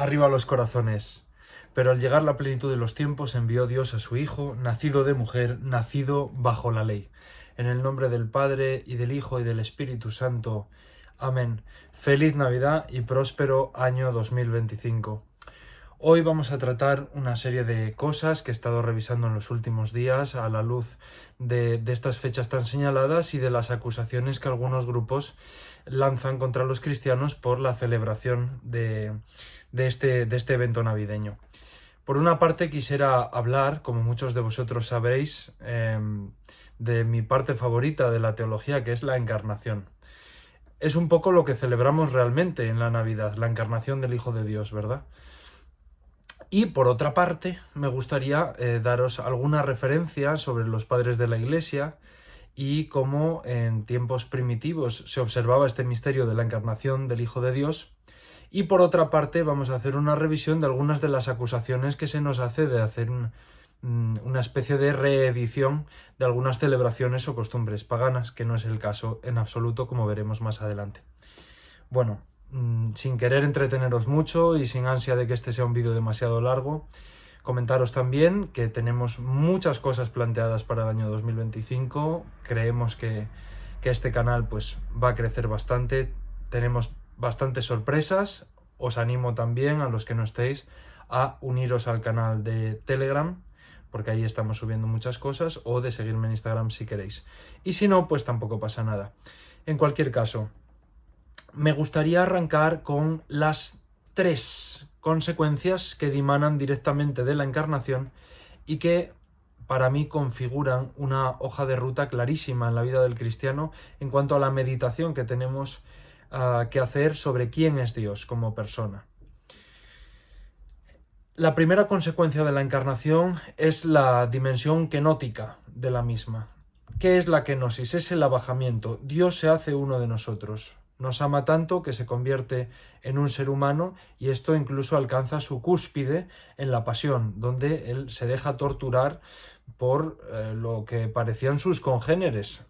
arriba los corazones. Pero al llegar la plenitud de los tiempos envió Dios a su Hijo, nacido de mujer, nacido bajo la ley. En el nombre del Padre, y del Hijo, y del Espíritu Santo. Amén. Feliz Navidad y próspero año 2025. Hoy vamos a tratar una serie de cosas que he estado revisando en los últimos días a la luz de estas fechas tan señaladas y de las acusaciones que algunos grupos lanzan contra los cristianos por la celebración de este evento navideño. Por una parte quisiera hablar, como muchos de vosotros sabréis, de mi parte favorita de la teología, que es la encarnación. Es un poco lo que celebramos realmente en la Navidad, la encarnación del Hijo de Dios, ¿verdad? Y por otra parte, me gustaría daros alguna referencia sobre los padres de la Iglesia y cómo en tiempos primitivos se observaba este misterio de la encarnación del Hijo de Dios. Y por otra parte, vamos a hacer una revisión de algunas de las acusaciones que se nos hace de hacer una especie de reedición de algunas celebraciones o costumbres paganas, que no es el caso en absoluto, como veremos más adelante. Bueno, sin querer entreteneros mucho y sin ansia de que este sea un vídeo demasiado largo, comentaros también que tenemos muchas cosas planteadas para el año 2025. Creemos que este canal pues va a crecer bastante. Tenemos bastantes sorpresas. Os animo también, a los que no estéis, a uniros al canal de Telegram, porque ahí estamos subiendo muchas cosas, o de seguirme en Instagram si queréis. Y si no, pues tampoco pasa nada. En cualquier caso, me gustaría arrancar con las 3 consecuencias que dimanan directamente de la encarnación y que para mí configuran una hoja de ruta clarísima en la vida del cristiano en cuanto a la meditación que tenemos que hacer sobre quién es Dios como persona. La primera consecuencia de la encarnación es la dimensión kenótica de la misma. ¿Qué es la kenosis? Es el abajamiento. Dios se hace uno de nosotros. Nos ama tanto que se convierte en un ser humano, y esto incluso alcanza su cúspide en la pasión, donde él se deja torturar por lo que parecían sus congéneres.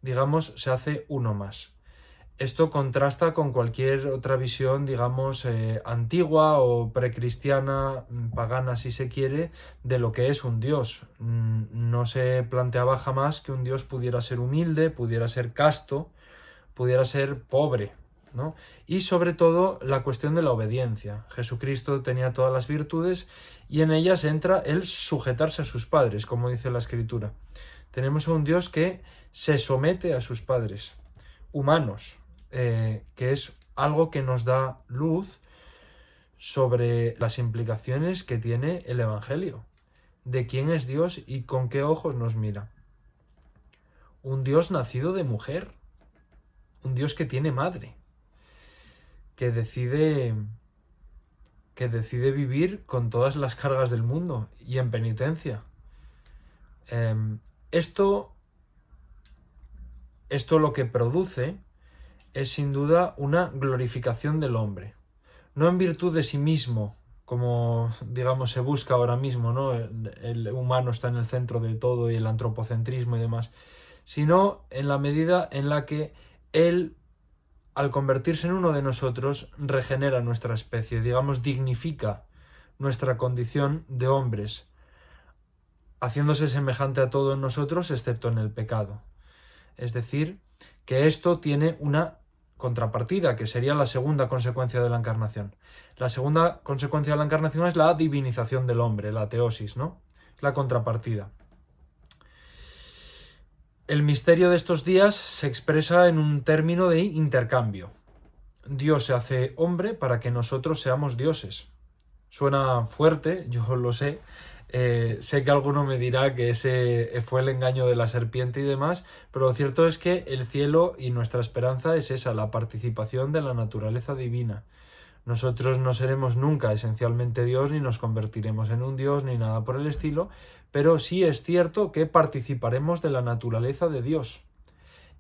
Digamos, se hace uno más. Esto contrasta con cualquier otra visión, digamos, antigua o precristiana, pagana si se quiere, de lo que es un Dios. No se planteaba jamás que un Dios pudiera ser humilde, pudiera ser casto, pudiera ser pobre, ¿no? Y sobre todo la cuestión de la obediencia. Jesucristo tenía todas las virtudes y en ellas entra el sujetarse a sus padres, como dice la Escritura. Tenemos a un Dios que se somete a sus padres humanos, que es algo que nos da luz sobre las implicaciones que tiene el Evangelio, de quién es Dios y con qué ojos nos mira. Un Dios nacido de mujer, un Dios que tiene madre, que decide vivir con todas las cargas del mundo y en penitencia. Esto lo que produce es sin duda una glorificación del hombre, no en virtud de sí mismo, como digamos se busca ahora mismo, ¿no? El humano está en el centro de todo y el antropocentrismo y demás, sino en la medida en la que él, al convertirse en uno de nosotros, regenera nuestra especie, digamos, dignifica nuestra condición de hombres, haciéndose semejante a todo en nosotros excepto en el pecado. Es decir, que esto tiene una contrapartida, que sería la segunda consecuencia de la encarnación. La segunda consecuencia de la encarnación es la divinización del hombre, la teosis, ¿no? La contrapartida. El misterio de estos días se expresa en un término de intercambio. Dios se hace hombre para que nosotros seamos dioses. Suena fuerte, yo lo sé. Sé que alguno me dirá que ese fue el engaño de la serpiente y demás, pero lo cierto es que el cielo y nuestra esperanza es esa, la participación de la naturaleza divina. Nosotros no seremos nunca esencialmente Dios, ni nos convertiremos en un Dios, ni nada por el estilo, pero sí es cierto que participaremos de la naturaleza de Dios.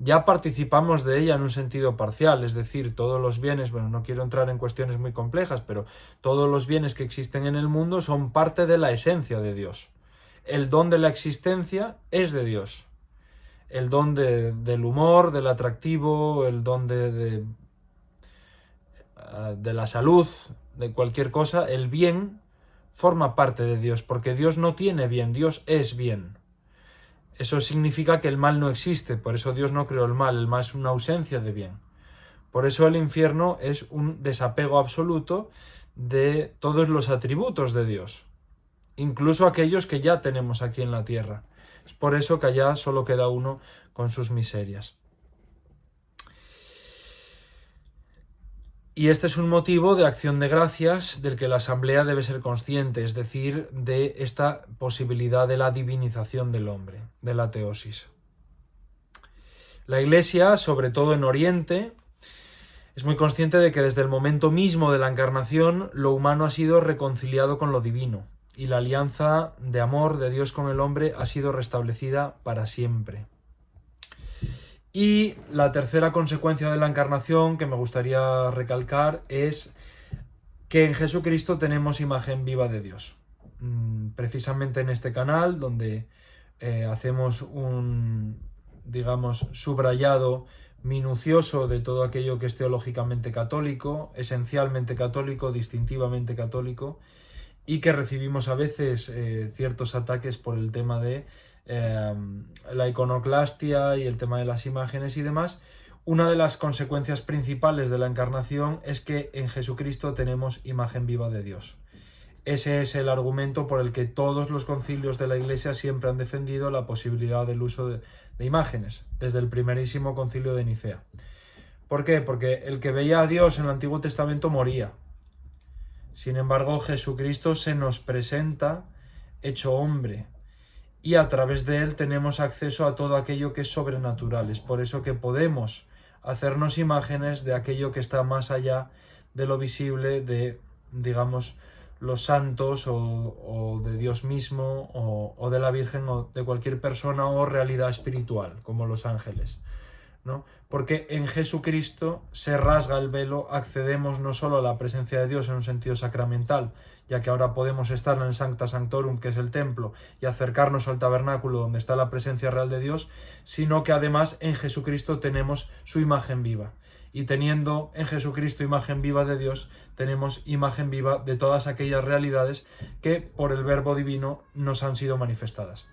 Ya participamos de ella en un sentido parcial, es decir, todos los bienes, bueno, no quiero entrar en cuestiones muy complejas, pero todos los bienes que existen en el mundo son parte de la esencia de Dios. El don de la existencia es de Dios. El don del humor, del atractivo, el don de la salud, de cualquier cosa, el bien forma parte de Dios, porque Dios no tiene bien, Dios es bien. Eso significa que el mal no existe, por eso Dios no creó el mal es una ausencia de bien. Por eso el infierno es un desapego absoluto de todos los atributos de Dios, incluso aquellos que ya tenemos aquí en la tierra. Es por eso que allá solo queda uno con sus miserias. Y este es un motivo de acción de gracias del que la Asamblea debe ser consciente, es decir, de esta posibilidad de la divinización del hombre, de la teosis. La Iglesia, sobre todo en Oriente, es muy consciente de que desde el momento mismo de la encarnación lo humano ha sido reconciliado con lo divino y la alianza de amor de Dios con el hombre ha sido restablecida para siempre. Y la tercera consecuencia de la encarnación que me gustaría recalcar es que en Jesucristo tenemos imagen viva de Dios. Precisamente en este canal, donde hacemos un, digamos, subrayado minucioso de todo aquello que es teológicamente católico, esencialmente católico, distintivamente católico, y que recibimos a veces ciertos ataques por el tema de la iconoclastia y el tema de las imágenes y demás. Una de las consecuencias principales de la encarnación es que en Jesucristo tenemos imagen viva de Dios. Ese es el argumento por el que todos los concilios de la Iglesia siempre han defendido la posibilidad del uso de imágenes, desde el primerísimo concilio de Nicea. ¿Por qué? Porque el que veía a Dios en el Antiguo Testamento moría. Sin embargo, Jesucristo se nos presenta hecho hombre y a través de él tenemos acceso a todo aquello que es sobrenatural. Es por eso que podemos hacernos imágenes de aquello que está más allá de lo visible de, digamos, los santos o de Dios mismo o de la Virgen o de cualquier persona o realidad espiritual, como los ángeles, ¿no? Porque en Jesucristo se rasga el velo, accedemos no solo a la presencia de Dios en un sentido sacramental, ya que ahora podemos estar en el Sancta Sanctorum, que es el templo, y acercarnos al tabernáculo donde está la presencia real de Dios, sino que además en Jesucristo tenemos su imagen viva. Y teniendo en Jesucristo imagen viva de Dios, tenemos imagen viva de todas aquellas realidades que por el Verbo Divino nos han sido manifestadas.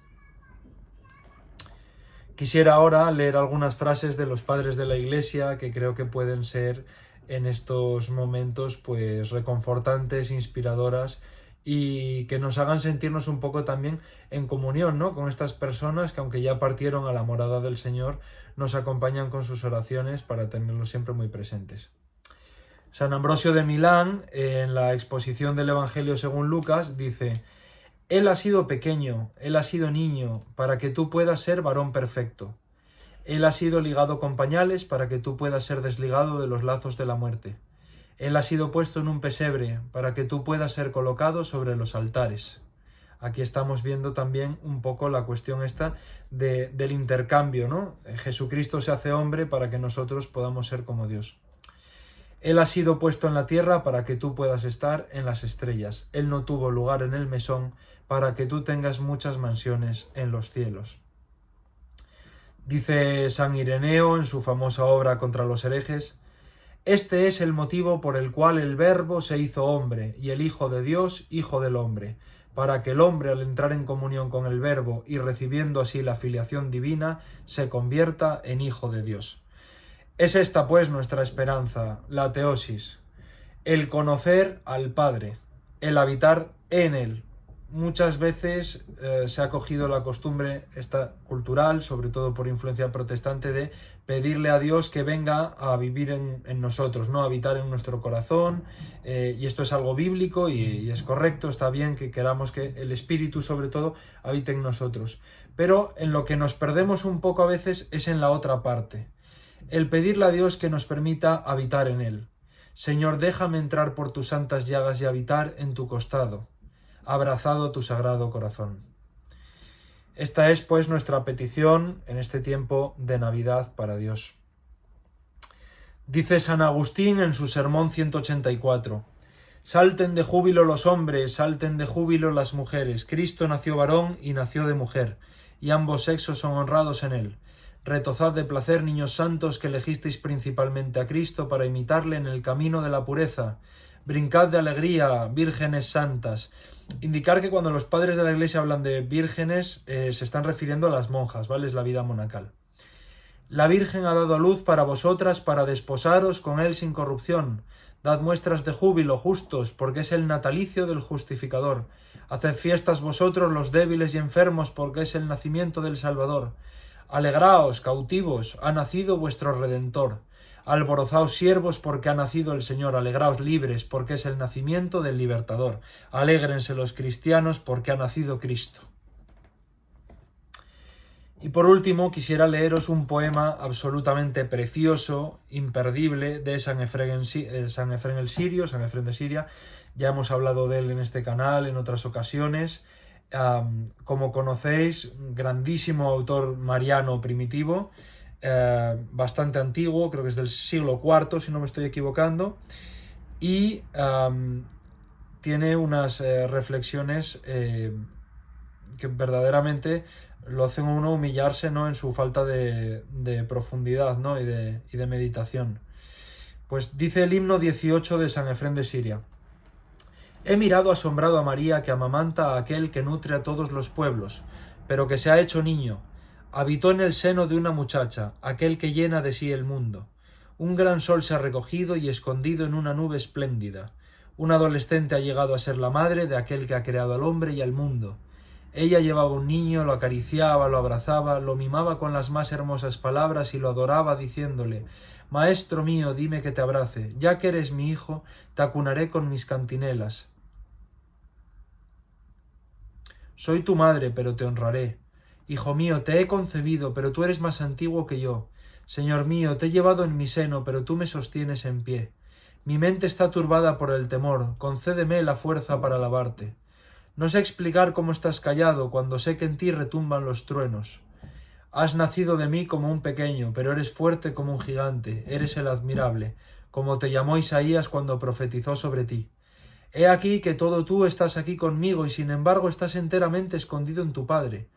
Quisiera ahora leer algunas frases de los padres de la Iglesia que creo que pueden ser en estos momentos pues reconfortantes, inspiradoras y que nos hagan sentirnos un poco también en comunión, ¿no?, con estas personas que aunque ya partieron a la morada del Señor, nos acompañan con sus oraciones para tenerlos siempre muy presentes. San Ambrosio de Milán, en la exposición del Evangelio según Lucas, dice: Él ha sido pequeño, Él ha sido niño, para que tú puedas ser varón perfecto. Él ha sido ligado con pañales para que tú puedas ser desligado de los lazos de la muerte. Él ha sido puesto en un pesebre para que tú puedas ser colocado sobre los altares. Aquí estamos viendo también un poco la cuestión esta del intercambio, ¿no? Jesucristo se hace hombre para que nosotros podamos ser como Dios. Él ha sido puesto en la tierra para que tú puedas estar en las estrellas. Él no tuvo lugar en el mesón para que tú tengas muchas mansiones en los cielos. Dice San Ireneo en su famosa obra contra los herejes: Este es el motivo por el cual el Verbo se hizo hombre y el Hijo de Dios, Hijo del hombre, para que el hombre al entrar en comunión con el Verbo y recibiendo así la filiación divina, se convierta en Hijo de Dios. Es esta pues nuestra esperanza, la teosis, el conocer al Padre, el habitar en Él. Muchas veces se ha cogido la costumbre esta cultural, sobre todo por influencia protestante, de pedirle a Dios que venga a vivir en nosotros, ¿no?, a habitar en nuestro corazón, y esto es algo bíblico y es correcto, está bien que queramos que el Espíritu sobre todo habite en nosotros, pero en lo que nos perdemos un poco a veces es en la otra parte, el pedirle a Dios que nos permita habitar en Él. Señor, déjame entrar por tus santas llagas y habitar en tu costado, abrazado tu sagrado corazón. Esta es, pues, nuestra petición en este tiempo de Navidad para Dios. Dice San Agustín en su sermón 184: Salten de júbilo los hombres, salten de júbilo las mujeres. Cristo nació varón y nació de mujer, y ambos sexos son honrados en él. Retozad de placer, niños santos, que elegisteis principalmente a Cristo para imitarle en el camino de la pureza, brincad de alegría, vírgenes santas. Indicar que cuando los padres de la Iglesia hablan de vírgenes, se están refiriendo a las monjas, ¿vale? Es la vida monacal. La Virgen ha dado a luz para vosotras, para desposaros con él sin corrupción. Dad muestras de júbilo, justos, porque es el natalicio del justificador. Haced fiestas vosotros los débiles y enfermos, porque es el nacimiento del Salvador. Alegraos, cautivos, ha nacido vuestro Redentor. Alborozaos, siervos, porque ha nacido el Señor. Alegraos, libres, porque es el nacimiento del Libertador. Alégrense los cristianos, porque ha nacido Cristo. Y por último, quisiera leeros un poema absolutamente precioso, imperdible, de San Efrén el Sirio, San Efrén de Siria. Ya hemos hablado de él en este canal en otras ocasiones. Como conocéis, grandísimo autor mariano primitivo, bastante antiguo, creo que es del siglo IV, si no me estoy equivocando, y tiene unas reflexiones que verdaderamente lo hacen a uno humillarse, ¿no?, en su falta de profundidad, ¿no?, y de meditación. Pues dice el himno 18 de San Efrén de Siria: He mirado asombrado a María, que amamanta a aquel que nutre a todos los pueblos, pero que se ha hecho niño. Habitó en el seno de una muchacha, aquel que llena de sí el mundo. Un gran sol se ha recogido y escondido en una nube espléndida. Un adolescente ha llegado a ser la madre de aquel que ha creado al hombre y al mundo. Ella llevaba un niño, lo acariciaba, lo abrazaba, lo mimaba con las más hermosas palabras y lo adoraba diciéndole: Maestro mío, dime que te abrace, ya que eres mi hijo, te acunaré con mis cantinelas. Soy tu madre, pero te honraré. Hijo mío, te he concebido, pero tú eres más antiguo que yo. Señor mío, te he llevado en mi seno, pero tú me sostienes en pie. Mi mente está turbada por el temor, concédeme la fuerza para alabarte. No sé explicar cómo estás callado cuando sé que en ti retumban los truenos. Has nacido de mí como un pequeño, pero eres fuerte como un gigante, eres el admirable, como te llamó Isaías cuando profetizó sobre ti. He aquí que todo tú estás aquí conmigo y sin embargo estás enteramente escondido en tu Padre.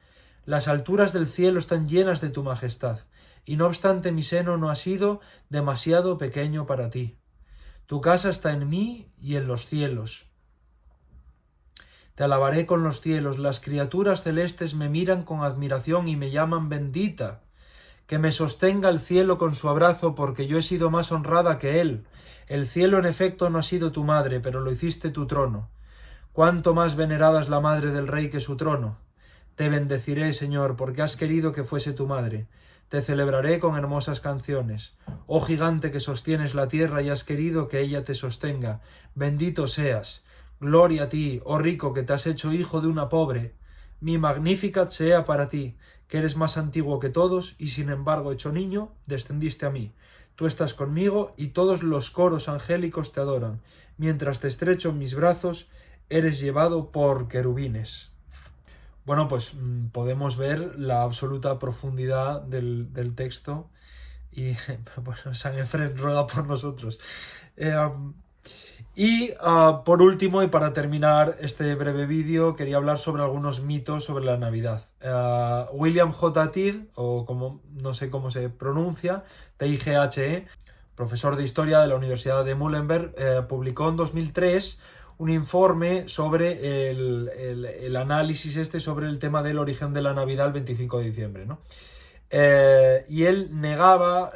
Las alturas del cielo están llenas de tu majestad, y no obstante mi seno no ha sido demasiado pequeño para ti. Tu casa está en mí y en los cielos. Te alabaré con los cielos, las criaturas celestes me miran con admiración y me llaman bendita. Que me sostenga el cielo con su abrazo, porque yo he sido más honrada que él. El cielo en efecto no ha sido tu madre, pero lo hiciste tu trono. Cuánto más venerada es la madre del rey que su trono. Te bendeciré, Señor, porque has querido que fuese tu madre. Te celebraré con hermosas canciones. Oh gigante que sostienes la tierra y has querido que ella te sostenga. Bendito seas. Gloria a ti, oh rico que te has hecho hijo de una pobre. Mi Magnificat sea para ti, que eres más antiguo que todos y sin embargo hecho niño, descendiste a mí. Tú estás conmigo y todos los coros angélicos te adoran. Mientras te estrecho en mis brazos, eres llevado por querubines. Bueno, pues podemos ver la absoluta profundidad del texto y bueno, San Efrén ruega por nosotros. Y por último, y para terminar este breve vídeo, quería hablar sobre algunos mitos sobre la Navidad. William J. Tighe, o como no sé cómo se pronuncia, Tighe, profesor de historia de la Universidad de Muhlenberg, publicó en 2003 un informe sobre el análisis sobre el tema del origen de la Navidad el 25 de diciembre, ¿no? Y él negaba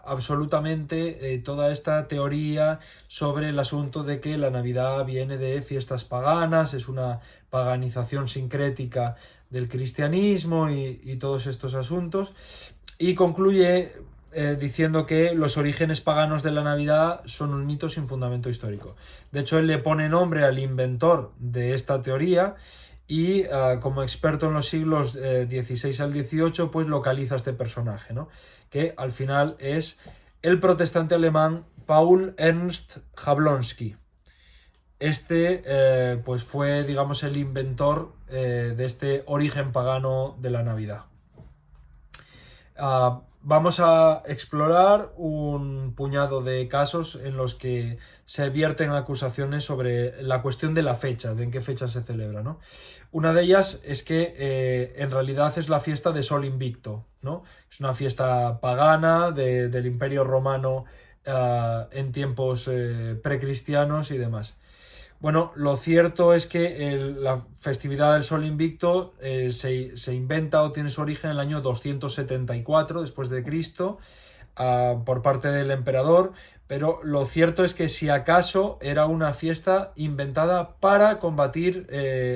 absolutamente toda esta teoría sobre el asunto de que la Navidad viene de fiestas paganas, es una paganización sincrética del cristianismo y todos estos asuntos, y concluye diciendo que los orígenes paganos de la Navidad son un mito sin fundamento histórico. De hecho, él le pone nombre al inventor de esta teoría y como experto en los siglos XVI al XVIII, pues localiza a este personaje, ¿no?, que al final es el protestante alemán Paul Ernst Jablonski. Este pues fue, digamos, el inventor de este origen pagano de la Navidad. Vamos a explorar un puñado de casos en los que se vierten acusaciones sobre la cuestión de la fecha, de en qué fecha se celebra, ¿no? Una de ellas es que en realidad es la fiesta de Sol Invicto, ¿no? Es una fiesta pagana del Imperio Romano en tiempos precristianos y demás. Bueno, lo cierto es que la festividad del Sol Invicto se inventa o tiene su origen en el año 274 después de Cristo por parte del emperador, pero lo cierto es que si acaso era una fiesta inventada para combatir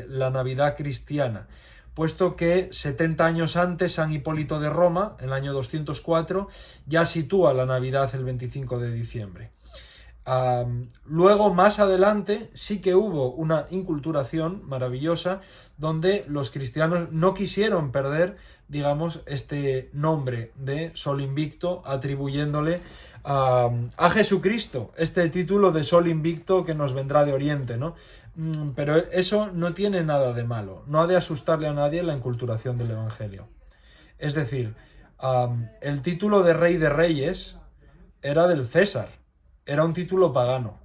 la Navidad cristiana, puesto que 70 años antes San Hipólito de Roma, en el año 204, ya sitúa la Navidad el 25 de diciembre. Luego, más adelante, sí que hubo una inculturación maravillosa donde los cristianos no quisieron perder, digamos, este nombre de Sol Invicto, atribuyéndole a Jesucristo este título de Sol Invicto que nos vendrá de Oriente, ¿no? Pero eso no tiene nada de malo, no ha de asustarle a nadie la inculturación del Evangelio. Es decir, el título de Rey de Reyes era del César, era un título pagano.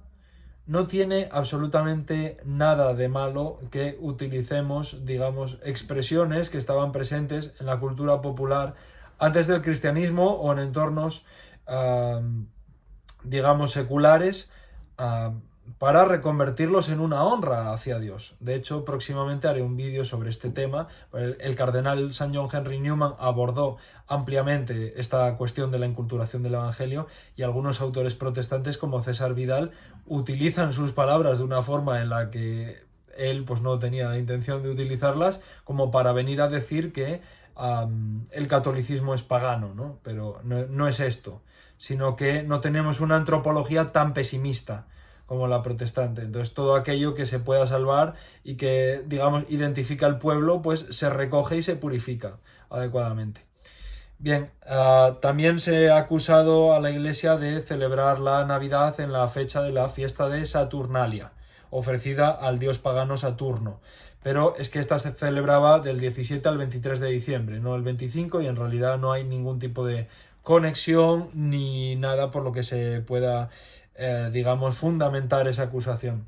No tiene absolutamente nada de malo que utilicemos, digamos, expresiones que estaban presentes en la cultura popular antes del cristianismo o en entornos, digamos, seculares, para reconvertirlos en una honra hacia Dios. De hecho, próximamente haré un vídeo sobre este tema. El cardenal St. John Henry Newman abordó ampliamente esta cuestión de la inculturación del Evangelio y algunos autores protestantes como César Vidal utilizan sus palabras de una forma en la que él pues no tenía intención de utilizarlas, como para venir a decir que el catolicismo es pagano, ¿no? Pero no es esto, sino que no tenemos una antropología tan pesimista como la protestante. Entonces todo aquello que se pueda salvar y que, digamos, identifica al pueblo, pues se recoge y se purifica adecuadamente. Bien, también se ha acusado a la Iglesia de celebrar la Navidad en la fecha de la fiesta de Saturnalia, ofrecida al dios pagano Saturno. Pero es que esta se celebraba del 17 al 23 de diciembre, no el 25, y en realidad no hay ningún tipo de conexión ni nada por lo que se pueda digamos, fundamentar esa acusación.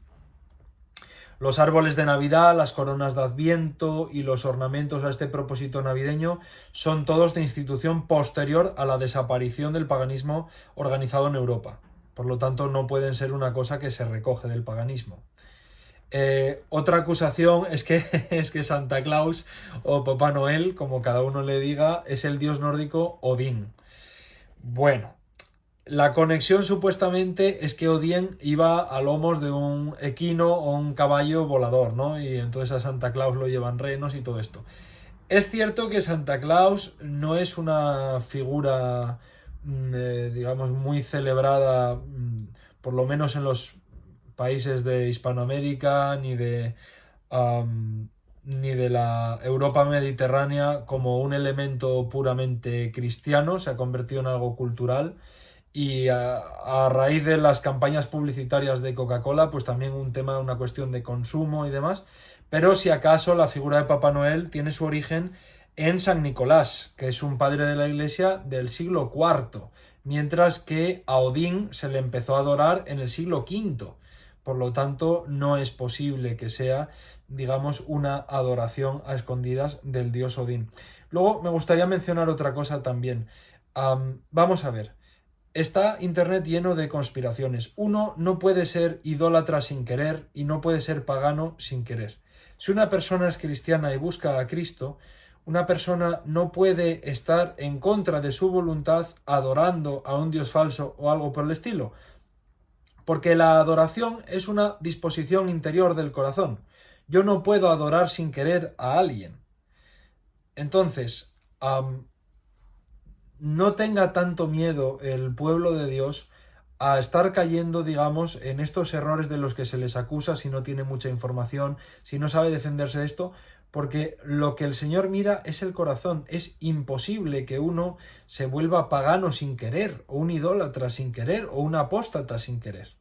Los árboles de Navidad, las coronas de Adviento y los ornamentos a este propósito navideño son todos de institución posterior a la desaparición del paganismo organizado en Europa. Por lo tanto, no pueden ser una cosa que se recoge del paganismo. Otra acusación es que Santa Claus o Papá Noel, como cada uno le diga, es el dios nórdico Odín. Bueno, la conexión supuestamente es que Odín iba a lomos de un equino o un caballo volador, ¿no? Y entonces a Santa Claus lo llevan renos y todo esto. Es cierto que Santa Claus no es una figura, digamos, muy celebrada, por lo menos en los países de Hispanoamérica ni de la Europa mediterránea como un elemento puramente cristiano, se ha convertido en algo cultural. Y a raíz de las campañas publicitarias de Coca-Cola, pues también un tema, una cuestión de consumo y demás. Pero si acaso la figura de Papá Noel tiene su origen en San Nicolás, que es un padre de la Iglesia del siglo IV, mientras que a Odín se le empezó a adorar en el siglo V. Por lo tanto, no es posible que sea, digamos, una adoración a escondidas del dios Odín. Luego me gustaría mencionar otra cosa también. Vamos a ver. Está Internet lleno de conspiraciones. Uno no puede ser idólatra sin querer y no puede ser pagano sin querer. Si una persona es cristiana y busca a Cristo, una persona no puede estar en contra de su voluntad adorando a un dios falso o algo por el estilo. Porque la adoración es una disposición interior del corazón. Yo no puedo adorar sin querer a alguien. Entonces, no tenga tanto miedo el pueblo de Dios a estar cayendo, digamos, en estos errores de los que se les acusa si no tiene mucha información, si no sabe defenderse de esto, porque lo que el Señor mira es el corazón. Es imposible que uno se vuelva pagano sin querer, o un idólatra sin querer, o un apóstata sin querer.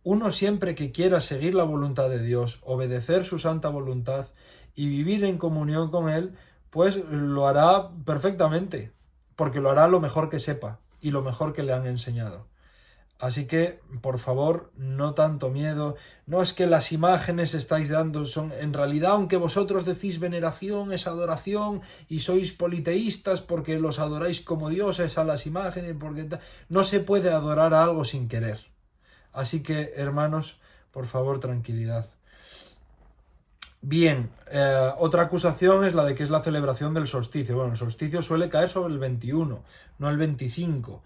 Uno siempre que quiera seguir la voluntad de Dios, obedecer su santa voluntad y vivir en comunión con Él, pues lo hará perfectamente, porque lo hará lo mejor que sepa y lo mejor que le han enseñado. Así que, por favor, no tanto miedo. No es que las imágenes estáis dando son, en realidad, aunque vosotros decís veneración es adoración y sois politeístas porque los adoráis como dioses a las imágenes, porque no se puede adorar a algo sin querer. Así que, hermanos, por favor, tranquilidad. Bien, otra acusación es la de que es la celebración del solsticio. Bueno, el solsticio suele caer sobre el 21, no el 25.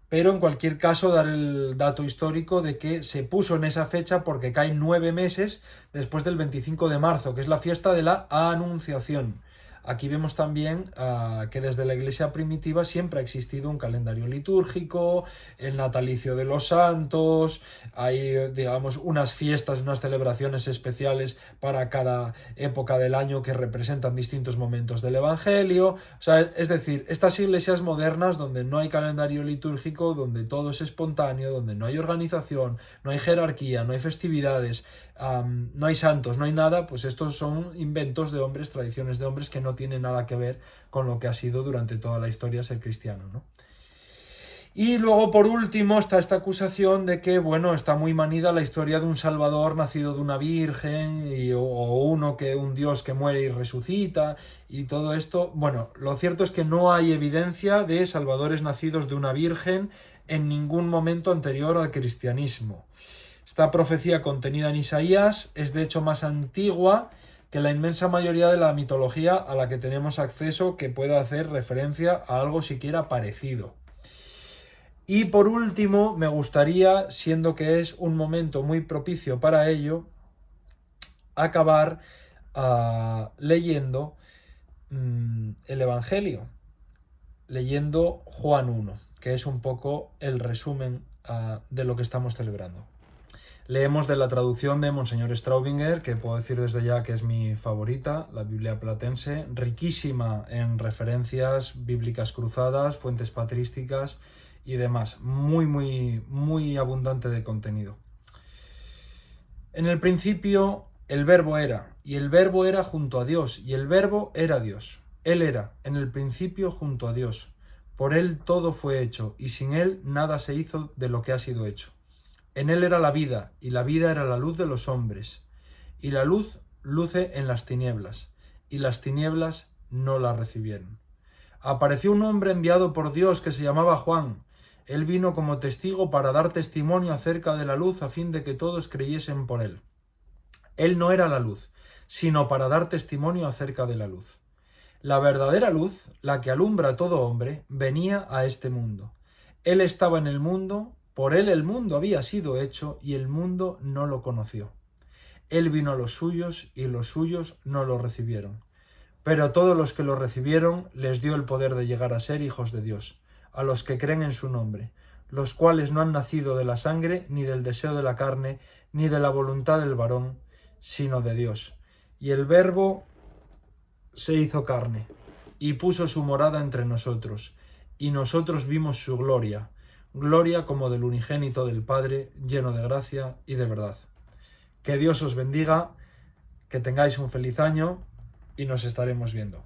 Pero en cualquier caso dar el dato histórico de que se puso en esa fecha porque cae 9 meses después del 25 de marzo, que es la fiesta de la Anunciación. Aquí vemos también que desde la Iglesia primitiva siempre ha existido un calendario litúrgico, el natalicio de los santos, hay, digamos, unas fiestas, unas celebraciones especiales para cada época del año que representan distintos momentos del Evangelio. O sea, es decir, estas iglesias modernas donde no hay calendario litúrgico, donde todo es espontáneo, donde no hay organización, no hay jerarquía, no hay festividades, no hay santos, no hay nada, pues estos son inventos de hombres, tradiciones de hombres que no tienen nada que ver con lo que ha sido durante toda la historia ser cristiano, ¿no? Y luego, por último, está esta acusación de que, bueno, está muy manida la historia de un Salvador nacido de una virgen o un Dios que muere y resucita y todo esto. Bueno, lo cierto es que no hay evidencia de salvadores nacidos de una virgen en ningún momento anterior al cristianismo. Esta profecía contenida en Isaías es de hecho más antigua que la inmensa mayoría de la mitología a la que tenemos acceso que pueda hacer referencia a algo siquiera parecido. Y por último, me gustaría, siendo que es un momento muy propicio para ello, acabar leyendo el Evangelio, leyendo Juan 1, que es un poco el resumen de lo que estamos celebrando. Leemos de la traducción de Monseñor Straubinger, que puedo decir desde ya que es mi favorita, la Biblia Platense, riquísima en referencias bíblicas cruzadas, fuentes patrísticas y demás. Muy, muy, muy abundante de contenido. En el principio el Verbo era, y el Verbo era junto a Dios, y el Verbo era Dios. Él era, en el principio, junto a Dios. Por él todo fue hecho, y sin él nada se hizo de lo que ha sido hecho. En él era la vida, y la vida era la luz de los hombres. Y la luz luce en las tinieblas, y las tinieblas no la recibieron. Apareció un hombre enviado por Dios que se llamaba Juan. Él vino como testigo para dar testimonio acerca de la luz a fin de que todos creyesen por él. Él no era la luz, sino para dar testimonio acerca de la luz. La verdadera luz, la que alumbra a todo hombre, venía a este mundo. Él estaba en el mundo, por él el mundo había sido hecho y el mundo no lo conoció. Él vino a los suyos y los suyos no lo recibieron. Pero a todos los que lo recibieron les dio el poder de llegar a ser hijos de Dios, a los que creen en su nombre, los cuales no han nacido de la sangre, ni del deseo de la carne, ni de la voluntad del varón, sino de Dios. Y el Verbo se hizo carne, y puso su morada entre nosotros, y nosotros vimos su gloria, gloria como del unigénito del Padre, lleno de gracia y de verdad. Que Dios os bendiga, que tengáis un feliz año, y nos estaremos viendo.